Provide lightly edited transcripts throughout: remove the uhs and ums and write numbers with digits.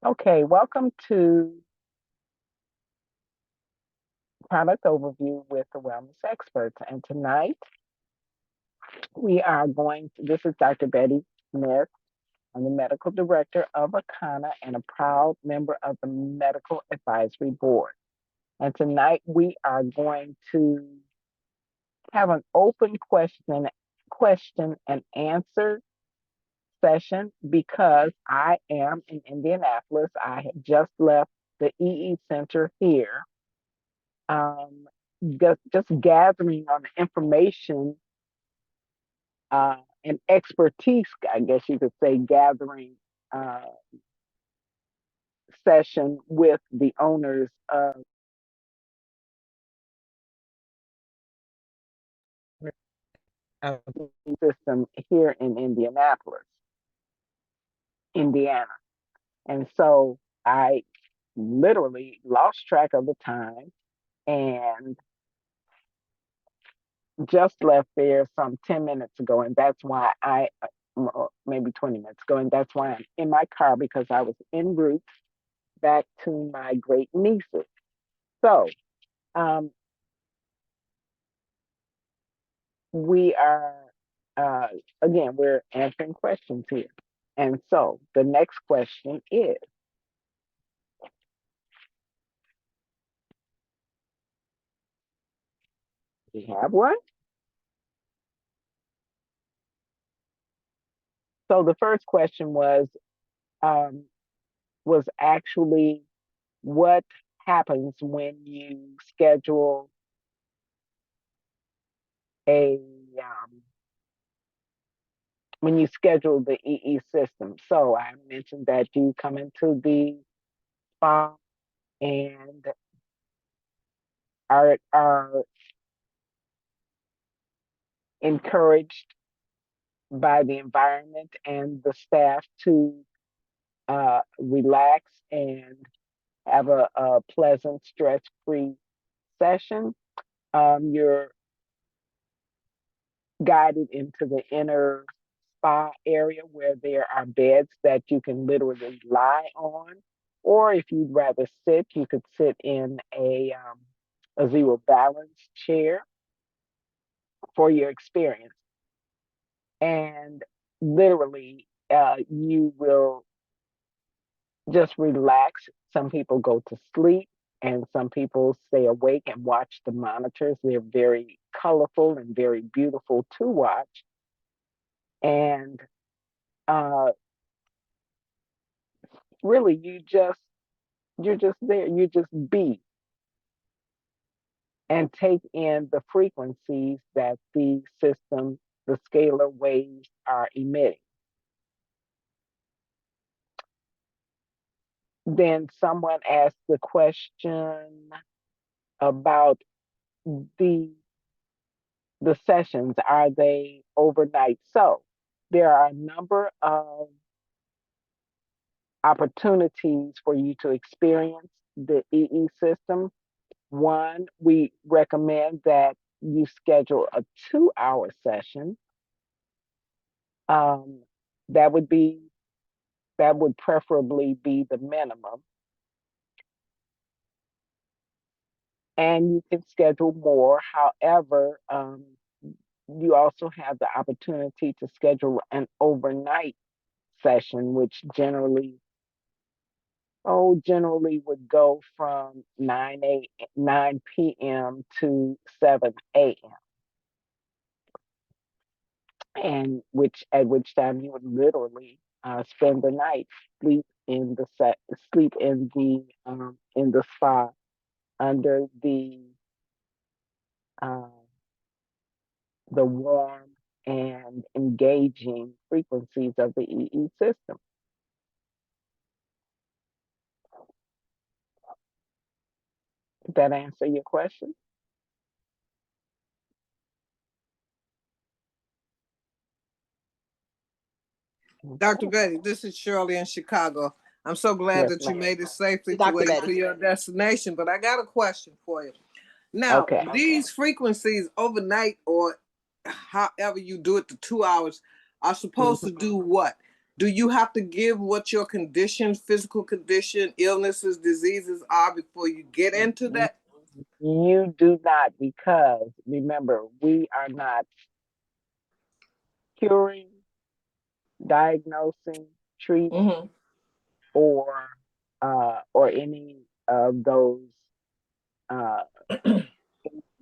Okay, welcome to Product Overview with the Wellness Experts. And tonight this is Dr. Betty Smith. I'm the Medical Director of ACANA and a proud member of the Medical Advisory Board. And tonight we are going to have an open question and answer session because I am in Indianapolis. I have just left the EE Center here. Um, just gathering on the information and expertise, I guess you could say, gathering uh, session with the owners of the system here in Indianapolis, Indiana. And so I literally lost track of the time and just left there some 10 minutes ago. And that's why maybe 20 minutes ago, and that's why I'm in my car because I was en route back to my great nieces. So um, we are, uh, again, we're answering questions here. And so the next question is, we have one. So the first question um, was actually what happens a um, when you schedule the EE system. So I mentioned that you come into the spa and are encouraged by the environment and the staff to relax and have a pleasant, stress-free session. You're guided into the inner spa area where there are beds that you can literally lie on, or if you'd rather sit, you could sit in a zero balance chair for your experience. And literally, you will just relax. Some people go to sleep, and some people stay awake and watch the monitors. They're very colorful and very beautiful to watch. And uh, really, you're just there. You just be and take in the frequencies that the scalar waves are emitting. Then someone asked the question about the the sessions. Are they overnight? So there are a number of opportunities for you to experience the EE system. One, we recommend that you schedule a 2-hour session. Um, that would be that would preferably be the minimum. And you can schedule more. However, you also have the opportunity to schedule an overnight session, which generally would go from 9 p.m. to 7 a.m. and at which time you would literally spend the night, sleep in the spa under uh, the warm and engaging frequencies of the EE system. Did that answer your question? Dr. Okay. Betty, this is Shirley in Chicago. I'm so glad Yes, that you ma'am. made it safely to Dr. where to Betty. your destination, but I got a question for you. Now, Okay. these frequencies overnight or however you do it, the 2 hours, are supposed to Mhm. do what? do you have to give what your condition, physical condition, illnesses, diseases are before you get into that? You do not, because remember, we are not curing, diagnosing, treating, Mm-hmm. or uh,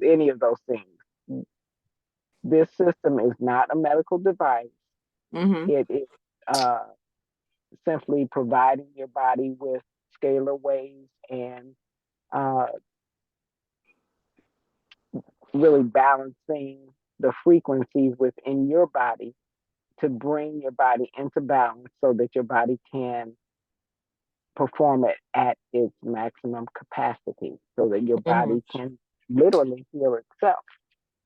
any of those things. This system is not a medical device. Mm-hmm. It is uh, simply providing your body with scalar waves and uh, really balancing the frequencies within your body to bring your body into balance so that your body can perform it at its maximum capacity so that your Mm-hmm. body can literally heal itself.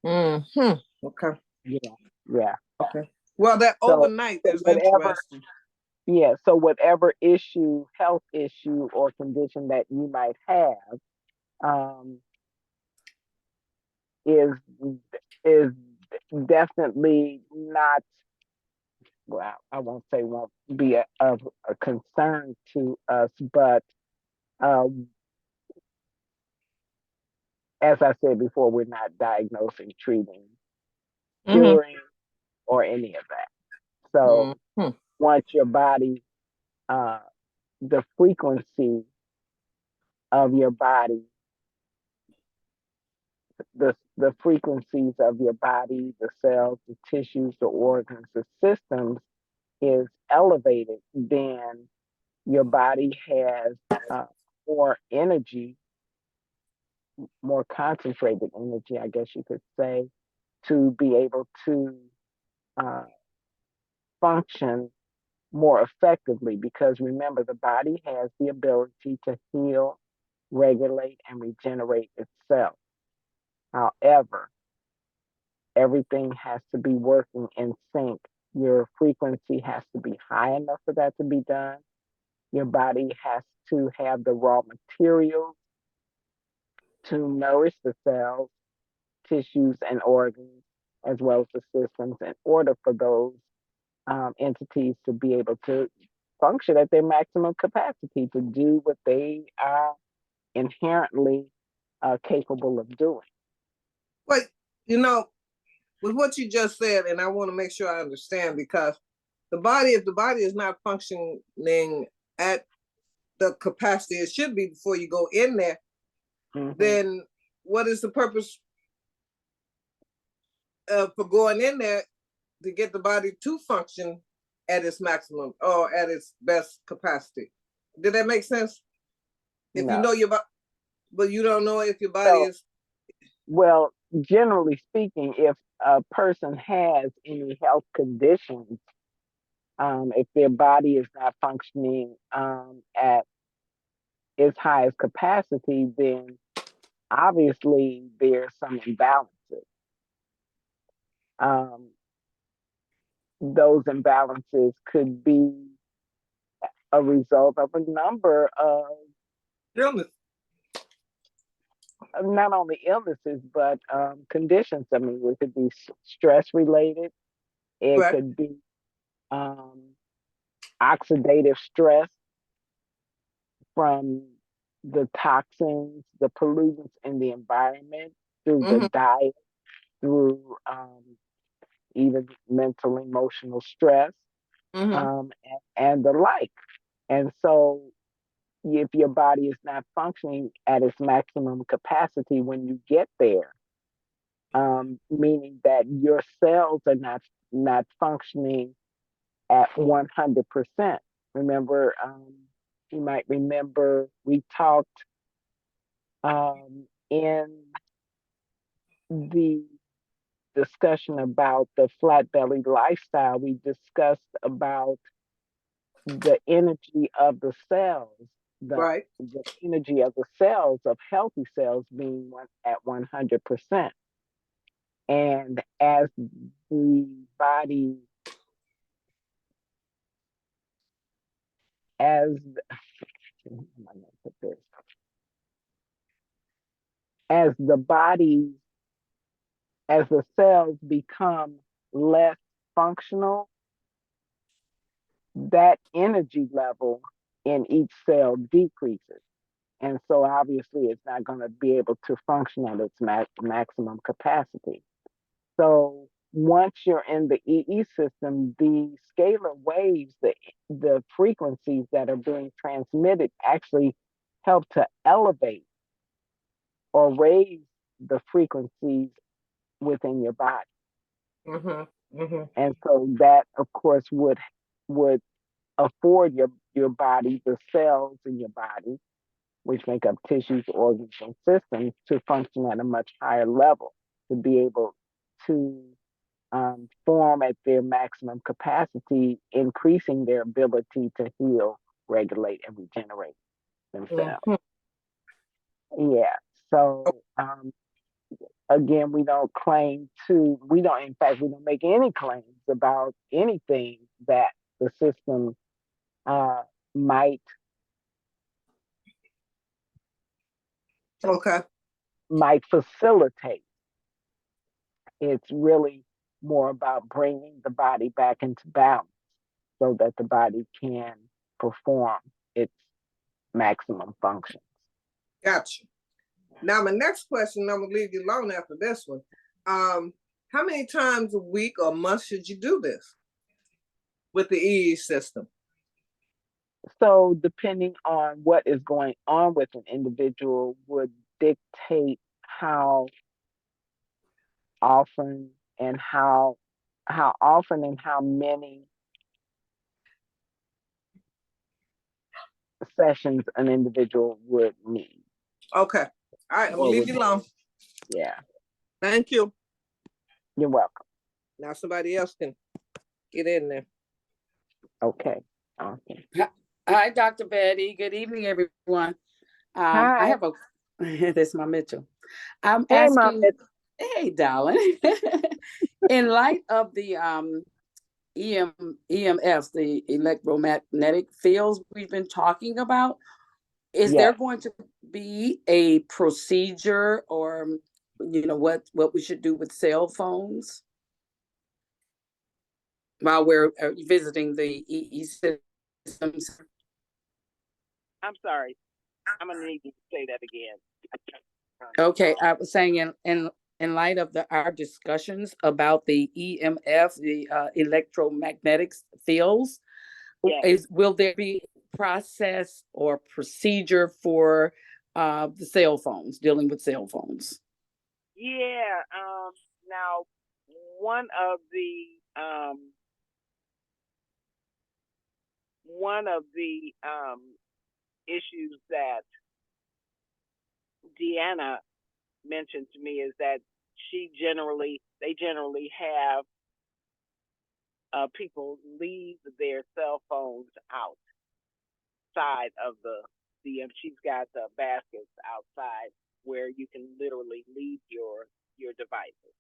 Mm-hmm. Okay. Yeah. Yeah. Okay. Well, that So, overnight so is whatever, interesting. yeah. So whatever issue, health issue or condition that you might have, um, is is definitely not, well, I won't say won't be of a concern to us, but um, as I said before, we're not diagnosing, treating, Mm-hmm. curing, or any of that. So Mm-hmm. once your body, uh, the frequency of your body, the frequencies of your body, the cells, the tissues, the organs, the systems is elevated, then your body has uh, more energy, more concentrated energy, I guess you could say, to be able to uh, function more effectively. Because remember, the body has the ability to heal, regulate, and regenerate itself. However, everything has to be working in sync. Your frequency has to be high enough for that to be done. Your body has to have the raw materials to nourish the cells, tissues, and organs, as well as the systems, in order for those entities to be able to function at their maximum capacity to do what they are inherently capable of doing. But you know, with what you just said, and I want to make sure I understand, because if the body is not functioning at the capacity it should be before you go in there, Mm-hmm. then what is the purpose for going in there to get the body to function at its maximum or at its best capacity? Did that make sense? If you No. know your body, but you don't know if your body So, is. well, generally speaking, if a person has any health conditions, if their body is not functioning at its highest capacity, then obviously there's some imbalances. Um, those imbalances could be a result of a number of Illness. not only illnesses but conditions. I mean, it could be stress related. It Correct. could be um, oxidative stress from the toxins, the pollutants in the environment, through the Mm-hmm. diet, through even mental, emotional stress, Mm-hmm. and the like. And so, if your body is not functioning at its maximum capacity when you get there, meaning that your cells are not functioning at 100%. Remember, you might remember we talked in the discussion about the flat bellied lifestyle. We discussed about the energy of the cells, the Right. the energy of the cells of healthy cells being at 100%. And as the body, as as the body, as the cells become less functional, that energy level in each cell decreases. And so obviously it's not going to be able to function at its maximum capacity. So once you're in the EE system, the scalar waves, the frequencies that are being transmitted actually help to elevate or raise the frequencies within your body. And so that, of course, would afford your body, the cells in your body, which make up tissues, organs, and systems, to function at a much higher level, to be able to form at their maximum capacity, increasing their ability to heal, regulate, and regenerate themselves. Yeah. So again, we don't in fact, we don't make any claims about anything that the system might facilitate. It's really more about bringing the body back into balance so that the body can perform its maximum functions. Gotcha. Now, my next question, I'm gonna leave you alone after this one. How many times a week or month should you do this with the EE system? So, depending on what is going on with an individual, would dictate how often and how often and how many sessions an individual would need. Okay. All right, I'm gonna leave you alone. Yeah. Thank you. You're welcome. Now somebody else can get in there. Okay. Awesome. Hi, Dr. Betty. Good evening, everyone. Hi. I have a, this is my Mitchell. I'm Hey, asking, hey, darling, in light of the EMFs, the electromagnetic fields we've been talking about, is there going to be a procedure or, what we should do with cell phones while we're visiting the EE systems? I'm sorry. I'm gonna need you to say that again. Okay, I was saying in light of our discussions about the EMF, the electromagnetic fields, will there be process or procedure for the cell phones, dealing with cell phones? Yeah. Now, one of the issues that Deanna mentioned to me is that they generally have people leave their cell phones outside of she's got baskets outside where you can literally leave your devices.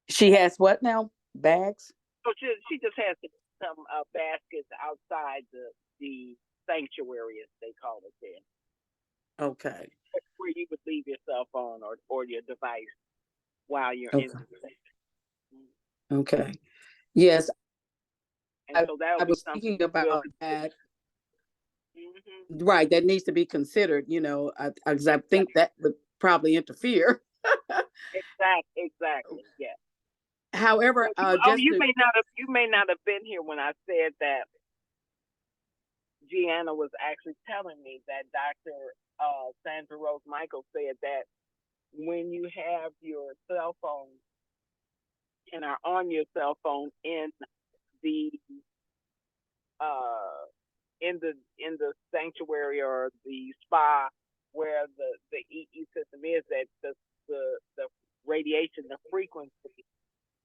She has what now? Bags? So she just has some baskets outside the sanctuary, as they call it there. Okay. Where you would leave your cell phone or your device while you're in the session. Okay. Yes. And so that I was thinking about that. Right, that needs to be considered, because I think that would probably interfere. Exactly. Yeah. However, you may not have been here when I said that. Gianna was actually telling me that Dr. Sandra Rose Michael said that when you have your cell phone and are on your cell phone in the sanctuary or the spa where the EE system is, that the radiation, the frequency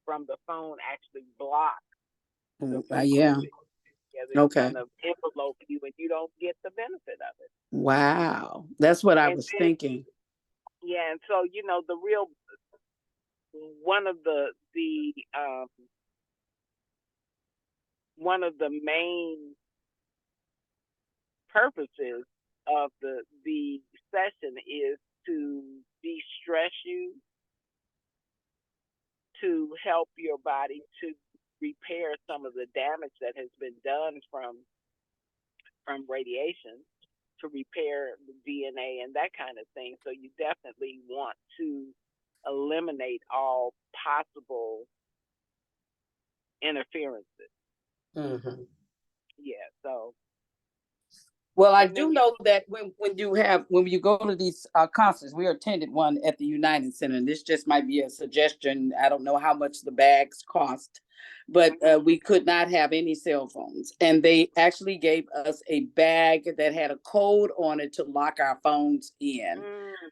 from the phone actually blocks the frequency. Yeah. Okay. Kind of envelope you, and you don't get the benefit of it. Wow, that's what I was thinking. Yeah, and so the real one of the main purposes of the session is to de-stress you, to help your body to repair some of the damage that has been done from radiation, to repair the DNA and that kind of thing. So you definitely want to eliminate all possible interferences. Mhm. Yeah. So, Well, I and then do know that when you go to these concerts, we attended one at the United Center, and this just might be a suggestion. I don't know how much the bags cost, but we could not have any cell phones, and they actually gave us a bag that had a code on it to lock our phones in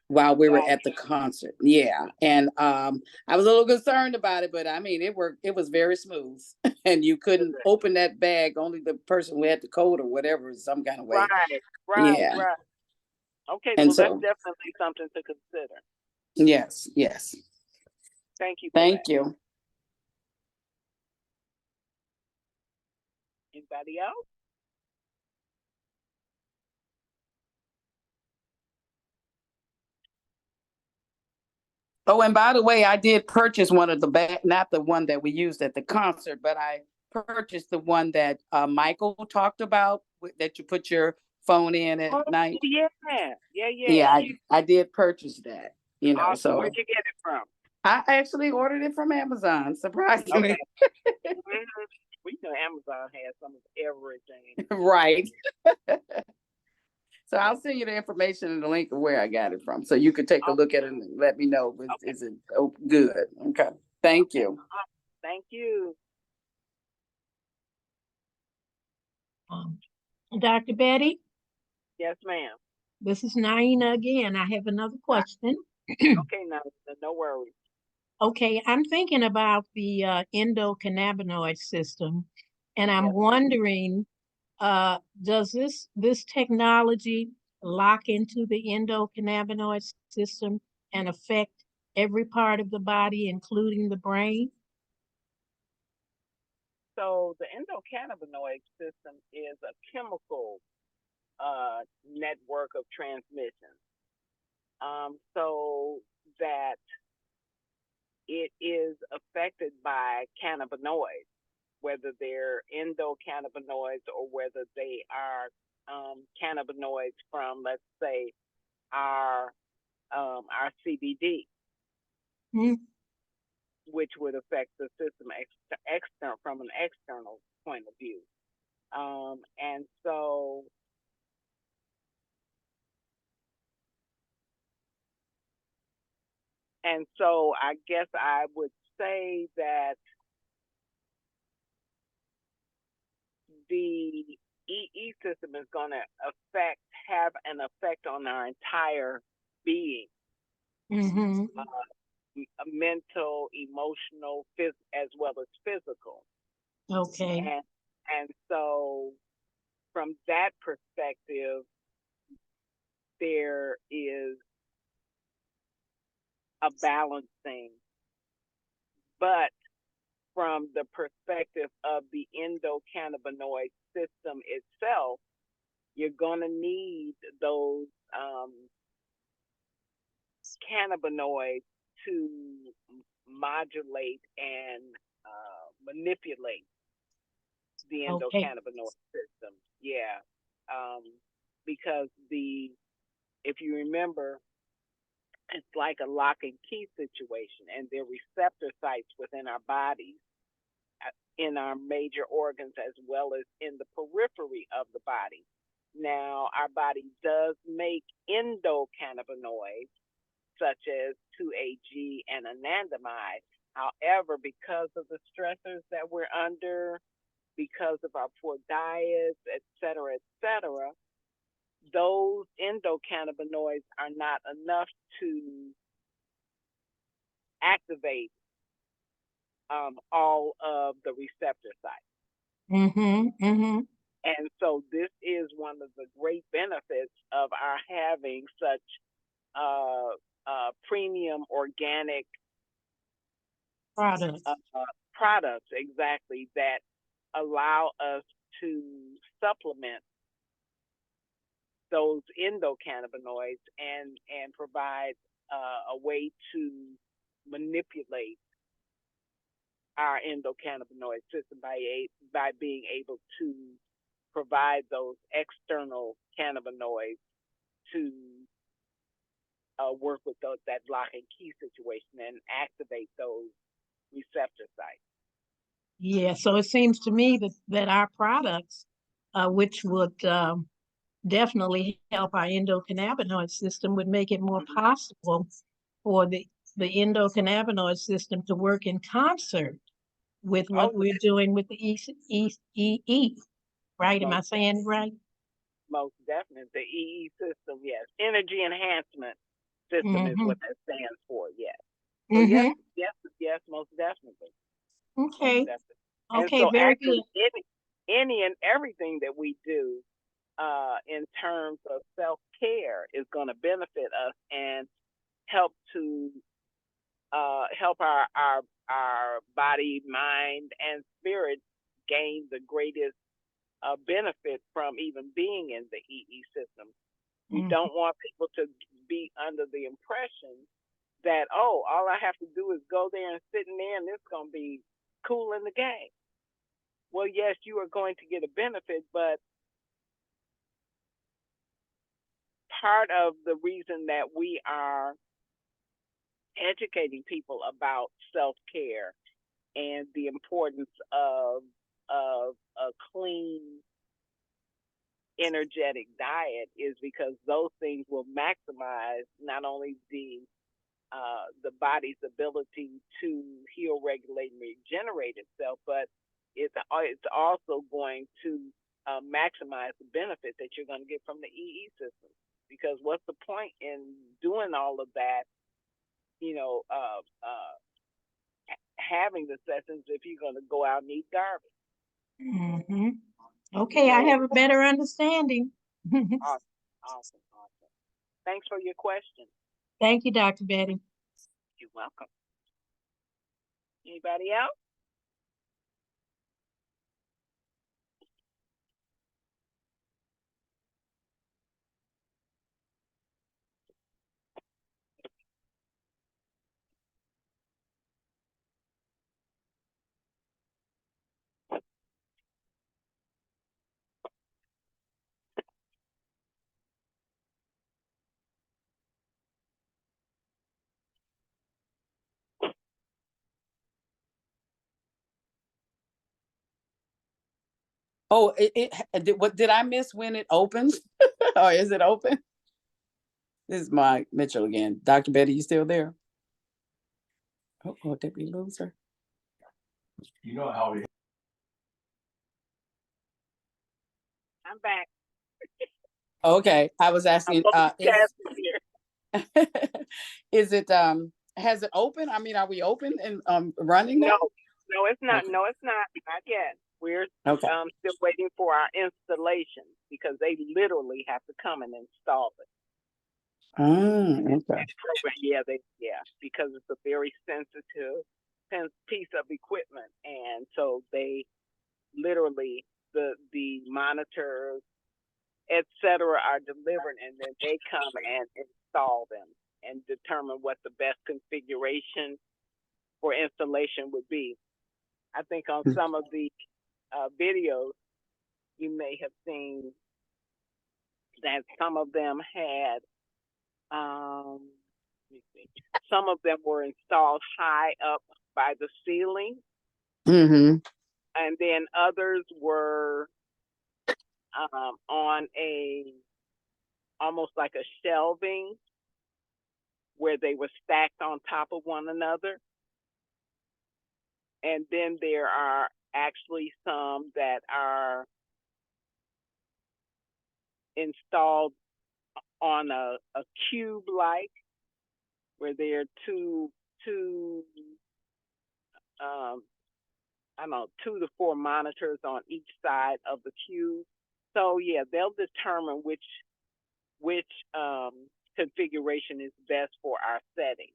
while we were at the concert. Yeah, and I was a little concerned about it, but I mean, it worked. It was very smooth, and you couldn't open that bag. Only the person who had the code or whatever, some kind of way. right. Yeah, Okay, and well, that's so definitely something to consider. yes, yes. Thank you for Thank that. you. Anybody else? Oh, and by the way, I did purchase one of the bag, not the one that we used at the concert, but I purchased the one that Michael talked about that you put your phone in at night. Yeah. Yeah, I did purchase that, Awesome. so Where'd you get it from? I actually ordered it from Amazon, surprisingly. Okay. We know Amazon has some of everything. Right. So I'll send you the information and the link of where I got it from, so you can take a look at it and let me know is it good. Okay. Thank you. Thank you. Dr. Betty, Yes, ma'am. this is Naina again. I have another question. Okay, no worries. Okay, I'm thinking about the endocannabinoid system, and I'm Yes. wondering, does this technology lock into the endocannabinoid system and affect every part of the body, including the brain? So the endocannabinoid system is a chemical network of transmission. So that it is affected by cannabinoids, whether they're endocannabinoids or whether they are cannabinoids from, let's say, our CBD, Hmm. which would affect the system external from an external point of view. And so I guess I would say that the EE system is going to have an effect on our entire being, Mm-hmm. mental, emotional, as well as physical. Okay. And so from that perspective, there is a balancing. But from the perspective of the endocannabinoid system itself, you're going to need those cannabinoids to modulate and manipulate the Okay. endocannabinoid system. Yeah. Because if you remember, it's like a lock and key situation, and there are receptor sites within our bodies, in our major organs, as well as in the periphery of the body. Now, our body does make endocannabinoids, such as 2-AG and anandamide. However, because of the stressors that we're under, because of our poor diets, et cetera, those endocannabinoids are not enough to activate all of the receptor sites. Mm-hmm. Mm-hmm. And so this is one of the great benefits of our having such premium organic Products. products, exactly, that allow us to supplement those endocannabinoids and provide a way to manipulate our endocannabinoid system by being able to provide those external cannabinoids to work with that lock and key situation and activate those receptor sites. Yeah, so it seems to me that our products, which would definitely help our endocannabinoid system, would make it more possible for the endocannabinoid system to work in concert with what we're doing with the EE, right? Am I saying it right? Most definitely. The EE system, yes. Energy enhancement system is what that stands for, yes. So yes, most definitely. Okay. Most definitely. Okay, and so very actually, good. any and everything that we do in terms of self-care is going to benefit us and help to help our body, mind, and spirit gain the greatest benefit from even being in the EE system. We don't want people to be under the impression that, oh, all I have to do is go there and sit in there and it's going to be cool in the game. Well, yes, you are going to get a benefit, but part of the reason that we are educating people about self-care and the importance of a clean, energetic diet is because those things will maximize not only the body's ability to heal, regulate, and regenerate itself, but it's also going to maximize the benefit that you're going to get from the EE system. Because what's the point in doing all of that, having the sessions if you're going to go out and eat garbage? Okay, I have a better understanding. Awesome. Thanks for your question. Thank you, Dr. Betty. You're welcome. Anybody else? Oh, what did I miss when it opens? Or is it open? This is Mike Mitchell again. Dr. Betty, you still there? Oh, did we lose her? You know how we. I'm back. Okay, I was asking. Is it has it opened? I mean, are we open and running now? No, it's not. Okay. No, it's not. Not yet. We're Okay. Still waiting for our installation because they literally have to come and install it. Okay. Because it's a very sensitive piece of equipment, and so they literally the monitors, etc., are delivered, and then they come and install them and determine what the best configuration for installation would be. I think on some of the videos you may have seen that some of them had some of them were installed high up by the ceiling, and then others were on a almost like a shelving where they were stacked on top of one another. And then there are actually some that are installed on a cube like, where there are two I don't know, 2 to 4 monitors on each side of the cube. So yeah, they'll determine which configuration is best for our setting.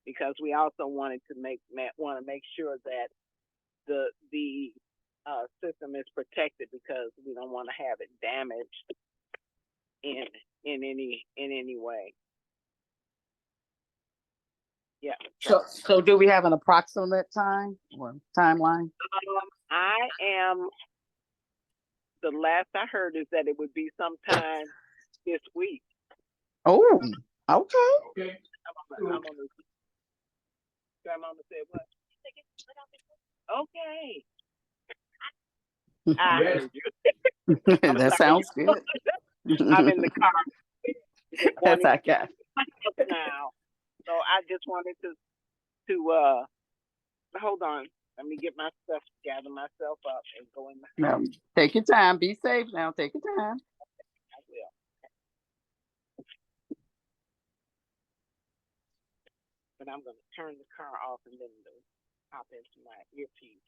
Because we also wanted to make sure that the system is protected, because we don't want to have it damaged in any way. Yeah. So do we have an approximate time or timeline? I am. The last I heard is that it would be sometime this week. Oh, okay. Okay. I'm on the grandmama said what? Okay. I Yes. heard you. I'm That sorry. sounds good. I'm in the car That's wanting I got. to now. So I just wanted to hold on. Let me get my stuff, gather myself up, and go in the house. No, take your time. Be safe now. Take your time. I will. But I'm going to turn the car off and then hop into my earpiece.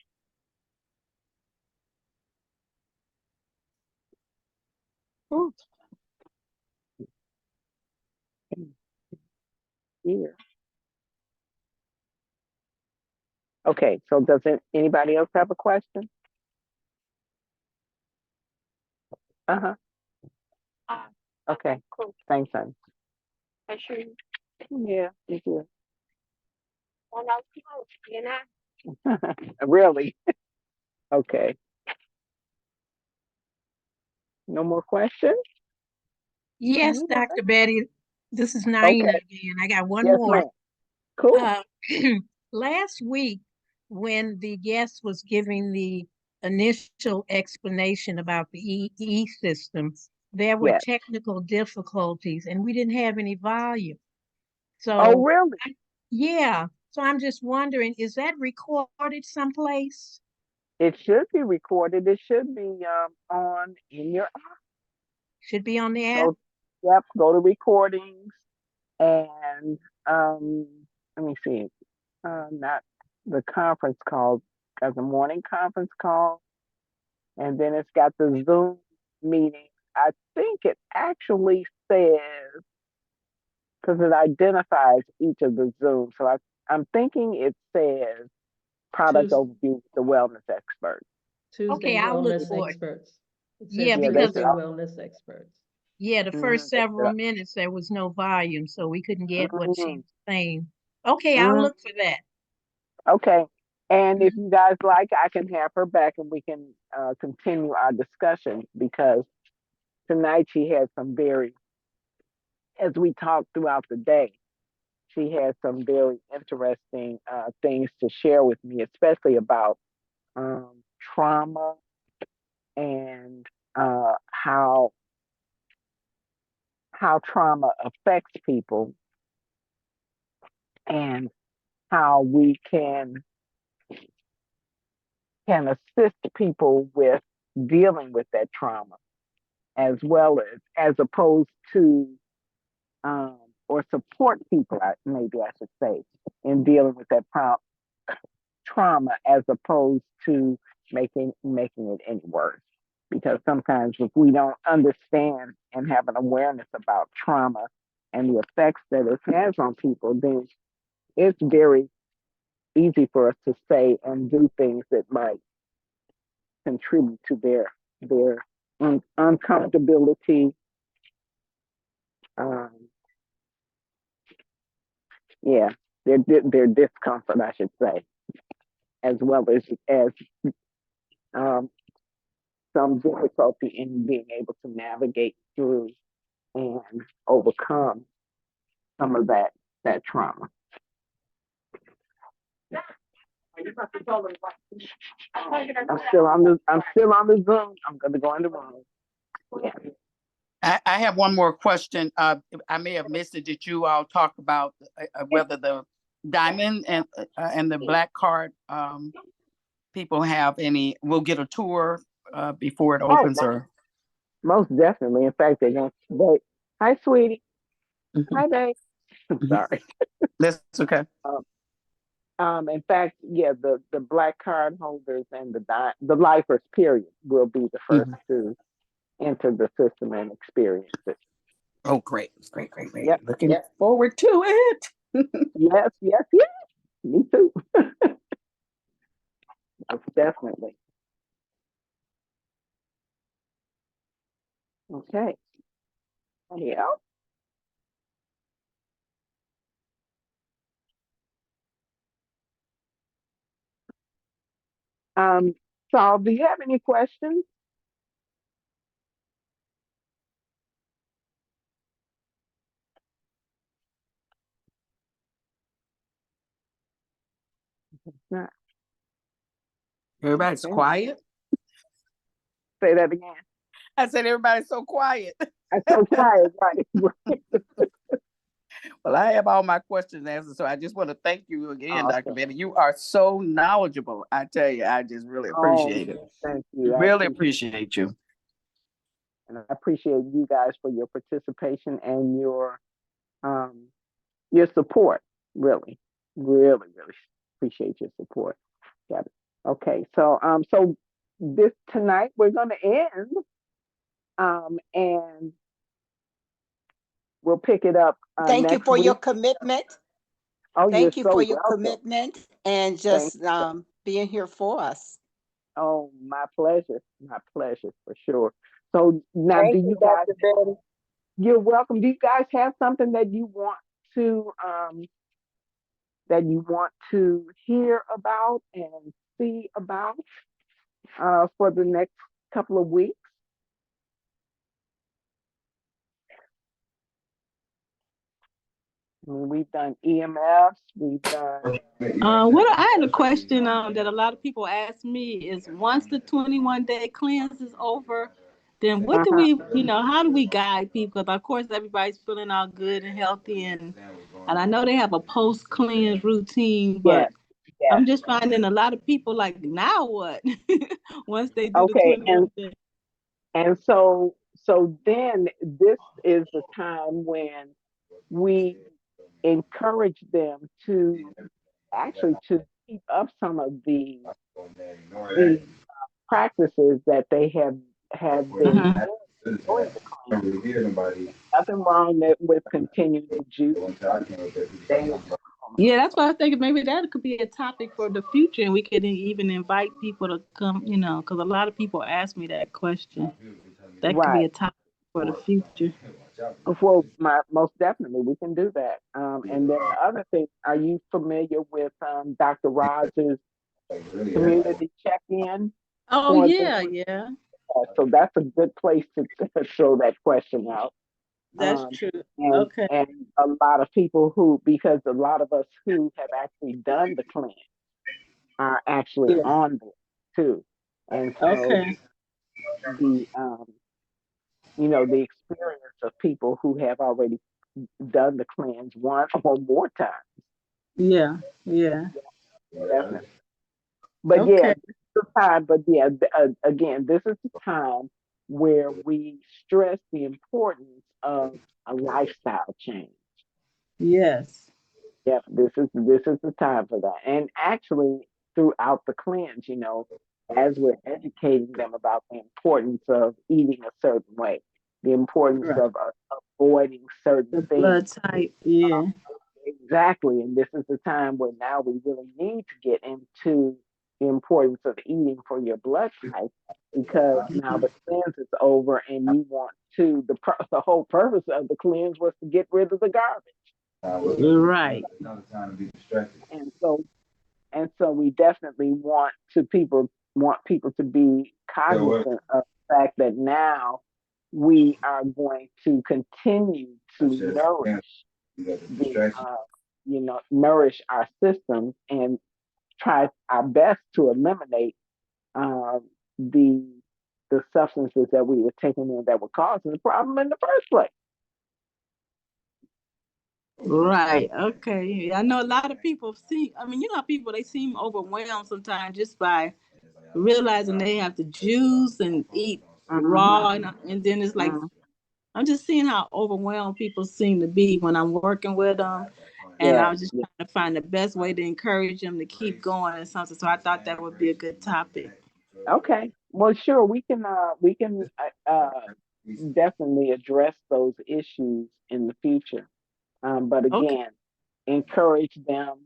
Ooh. Here. Okay, so doesn't anybody else have a question? Uh-huh. Okay, cool. Thanks, son. I sure. Yeah, you do. Well, no, you know. Really? Okay. No more questions? Yes, Mhm. Dr. Betty, this is Naina Okay. again. I got one Yes, more. ma'am. Cool. Last week, when the guest was giving the initial explanation about the EE system, there were Yes. technical difficulties and we didn't have any volume. Oh, So, really? yeah. So I'm just wondering, is that recorded someplace? It should be recorded. It should be on in your Should be on the app? go. Yep. Go to recordings and um. Let me see. Not the conference call. Got the morning conference call, and then it's got the Zoom meeting. I think it actually says because it identifies each of the Zoom. So I'm thinking it says product Tues- overview with the wellness expert. Tuesday I'll look wellness for it. experts. It says Yeah, Yeah, they because Tuesday should. wellness experts. the first They several minutes there was no volume, so we couldn't get what she should. was saying. Okay, I'll Mhm. look for that. Okay. And if Mhm. you guys like, I can have her back and we can continue our discussion because tonight she had some very, as we talked throughout the day, she had some very interesting things to share with me, especially about trauma and how trauma affects people and how we can assist people with dealing with that trauma as well as opposed to or support people maybe I should say in dealing with that trauma as opposed to making it any worse because sometimes if we don't understand and have an awareness about trauma and the effects that it has on people then it's very easy for us to say and do things that might contribute to their uncomfortability. Um, yeah, their discomfort, I should say, as well as um, some difficulty in being able to navigate through and overcome some of that trauma. I'm still on the Zoom. I'm gonna go in the room. Yeah. I have one more question. I may have missed it. Did you all talk about whether the diamond and the black card people have any? Will get a tour before it opens, or Most definitely. In fact, they're going to. Hi, sweetie. Mhm. Hi, babe. I'm Mhm. sorry. That's okay. In fact, yeah, the black card holders and the lifers, period, will be the first to enter the system and experience it. Oh, great. Yep. Looking forward to it. Yes, yes, yes. Me too. Most definitely. Okay. Yeah. Saul, do you have any questions? Not. Everybody's Okay. quiet. Say that again. I said everybody's so quiet. I'm so quiet, right? Well, I have all my questions answered, so I just want to thank you again, Dr. Awesome. Betty. You are so knowledgeable. I tell you, I just really Oh, appreciate it. thank you. I Really appreciate you. and I appreciate you guys for your participation and your support. Really, really, really appreciate your support. Got it. Okay, so this tonight we're going to end, and we'll pick it up Thank you next for your week. commitment. Oh, you're Thank you so for your welcome. commitment and Thank just being here for us. Oh, my pleasure. My pleasure for sure. So now, Thank do you, you guys? Dr. Betty. You're welcome. Do you guys have something that you want to hear about and see about for the next couple of weeks? I mean, we've done EMFs. We've done. I had a question that a lot of people ask me is once the 21-day cleanse is over, then what do we, how do we guide people? Because of course everybody's feeling all good and healthy, and I know they have a post cleanse routine, but Yes. I'm just finding a lot of people like, now what? Once they do the Okay, 21 days. and so then this is the time when we encourage them to actually to keep up some of the practices that they have been doing the clean. Nothing wrong with continuing to juice. Yeah, that's why I was thinking maybe that could be a topic for the future, and we could even invite people to come, because a lot of people ask me that question. That could be Right. a topic for the future. Well, most definitely, we can do that. And then the other thing, are you familiar with Dr. Rogers' community check-in? Oh, yeah. So that's a good place to throw that question out. That's true. And, Okay. and a lot of people because a lot of us who have actually done the cleanse are actually on board too. And so the the experience of people who have already done the cleanse one or more times. Yeah. Definitely. But Okay. this is the time. But again, this is the time where we stress the importance of a lifestyle change. Yes. Yep, this is the time for that. And actually, throughout the cleanse, as we're educating them about the importance of eating a certain way, the importance of avoiding certain things. Blood type, yeah. Exactly. And this is the time where now we really need to get into the importance of eating for your blood type, because now the cleanse is over and you want to, the whole purpose of the cleanse was to get rid of the garbage. Right. And so we definitely want people to be cognizant of the fact that now we are going to continue to nourish our systems and try our best to eliminate the substances that we were taking in that were causing the problem in the first place. Right. Okay. I know a lot of people people, they seem overwhelmed sometimes just by realizing they have to juice and eat raw. And then it's like, I'm just seeing how overwhelmed people seem to be when I'm working with them. And I was just trying to find the best way to encourage them to keep going and something. So I thought that would be a good topic. Okay. Well, sure. We can definitely address those issues in the future. But again, encourage them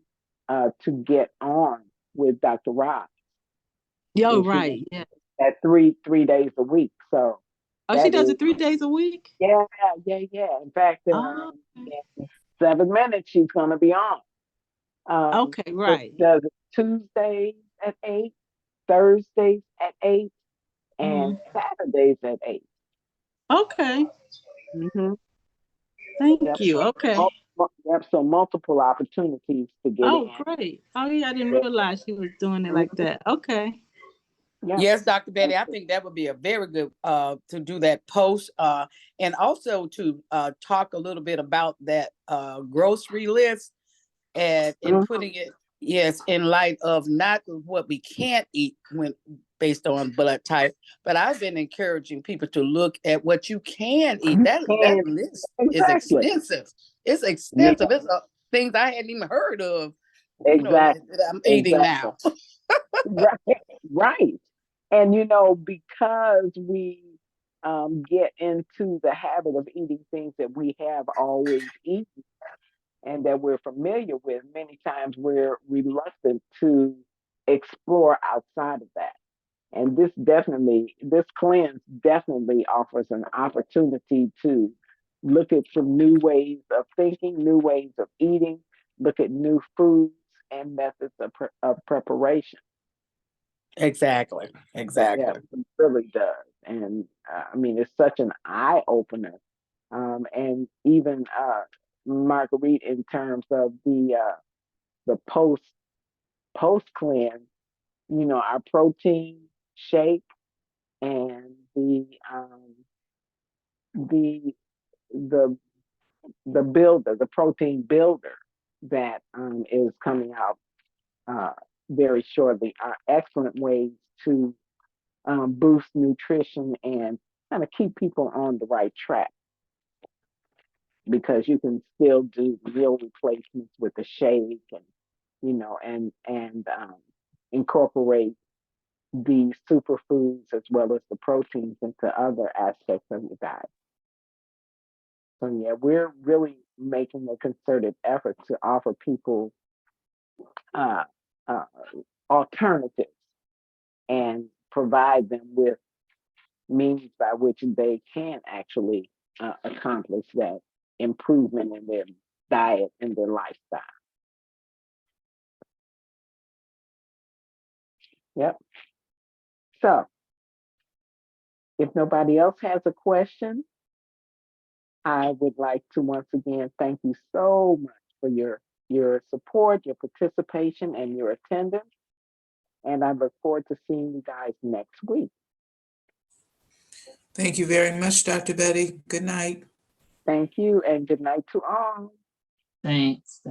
to get on with Dr. Ross. Yo, right. Yeah. At three days a week. So. Oh, she does it 3 days a week? Yeah. In fact, in 7 minutes she's going to be on. Okay, right. So she does it Tuesdays at 8 Thursdays at 8 and Saturdays at 8. Okay, Mm-hmm. thank Yep. you. Okay. Yep. So multiple opportunities to get Oh, in. great. Oh, yeah, I didn't Yeah. realize she was doing it like that. Okay. Yep. Yes, Dr. Betty, I think that would be a very good to do that post and also to talk a little bit about that grocery list and Mhm. putting it, yes, in light of not what we can't eat when based on blood type, but I've been encouraging people to look at what you can eat. That And list is exactly. extensive. It's Yeah, extensive. It's things I hadn't even heard of, exactly. that I'm eating Exactly. now. Right. Right. And because we get into the habit of eating things that we have always eaten and that we're familiar with, many times we're reluctant to explore outside of that. And this cleanse definitely offers an opportunity to look at some new ways of thinking, new ways of eating, look at new foods and methods of preparation. Exactly. Yeah, it really does. And I mean, it's such an eye opener. And even Marguerite, in terms of the post cleanse, our protein shake and the the the protein builder that is coming out uh, very shortly are excellent ways to boost nutrition and kind of keep people on the right track, because you can still do meal replacements with the shake and incorporate the superfoods as well as the proteins into other aspects of your diet. So yeah, we're really making a concerted effort to offer people uh, uh, alternatives and provide them with means by which they can actually accomplish that improvement in their diet and their lifestyle. Yep. So if nobody else has a question, I would like to once again thank you so much for your support, your participation, and your attendance. And I look forward to seeing you guys next week. Thank you very much, Dr. Betty. Good night. Thank you and good night to all. Thanks.